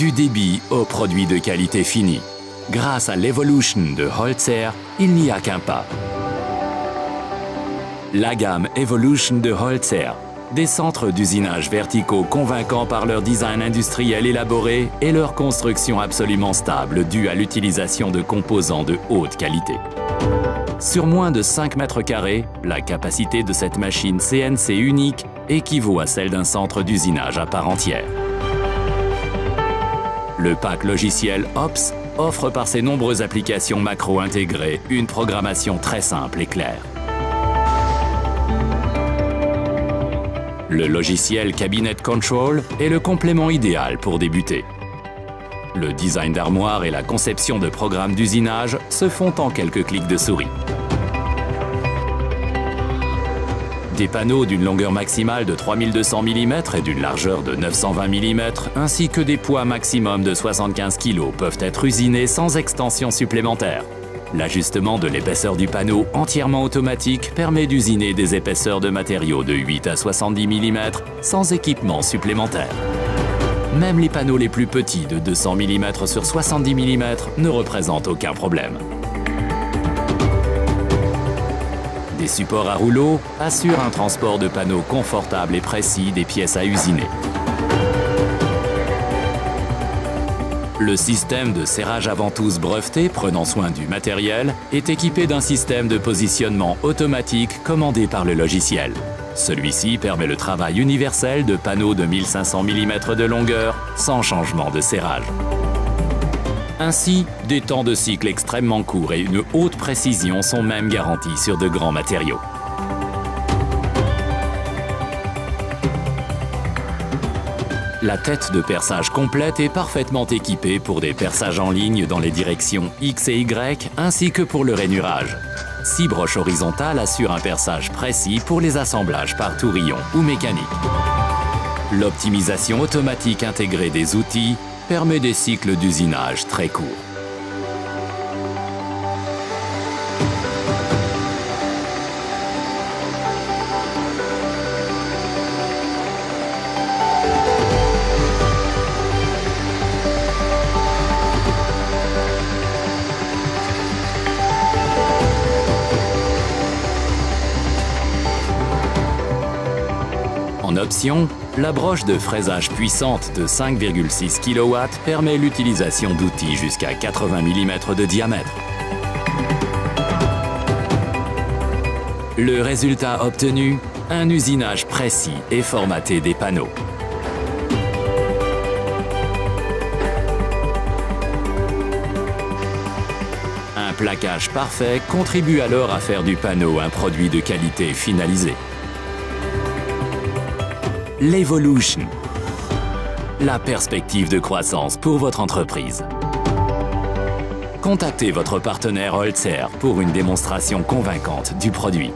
Du débit au produit de qualité finie. Grâce à l'Evolution de Holzer, il n'y a qu'un pas. La gamme Evolution de Holzer, des centres d'usinage verticaux convaincants par leur design industriel élaboré et leur construction absolument stable due à l'utilisation de composants de haute qualité. Sur moins de 5 mètres carrés, la capacité de cette machine CNC unique équivaut à celle d'un centre d'usinage à part entière. Le pack logiciel OPS offre par ses nombreuses applications macro intégrées une programmation très simple et claire. Le logiciel Cabinet Control est le complément idéal pour débuter. Le design d'armoire et la conception de programmes d'usinage se font en quelques clics de souris. Des panneaux d'une longueur maximale de 3200 mm et d'une largeur de 920 mm, ainsi que des poids maximum de 75 kg peuvent être usinés sans extension supplémentaire. L'ajustement de l'épaisseur du panneau entièrement automatique permet d'usiner des épaisseurs de matériaux de 8 à 70 mm sans équipement supplémentaire. Même les panneaux les plus petits de 200 mm sur 70 mm ne représentent aucun problème. Des supports à rouleau assurent un transport de panneaux confortable et précis des pièces à usiner. Le système de serrage à ventouse breveté prenant soin du matériel est équipé d'un système de positionnement automatique commandé par le logiciel. Celui-ci permet le travail universel de panneaux de 1500 mm de longueur sans changement de serrage. Ainsi, des temps de cycle extrêmement courts et une haute précision sont même garantis sur de grands matériaux. La tête de perçage complète est parfaitement équipée pour des perçages en ligne dans les directions X et Y ainsi que pour le rainurage. 6 broches horizontales assurent un perçage précis pour les assemblages par tourillon ou mécanique. L'optimisation automatique intégrée des outils permet des cycles d'usinage très courts. En option, la broche de fraisage puissante de 5,6 kW permet l'utilisation d'outils jusqu'à 80 mm de diamètre. Le résultat obtenu, un usinage précis et formaté des panneaux. Un plaquage parfait contribue alors à faire du panneau un produit de qualité finalisé. L'Evolution, la perspective de croissance pour votre entreprise. Contactez votre partenaire Holzer pour une démonstration convaincante du produit.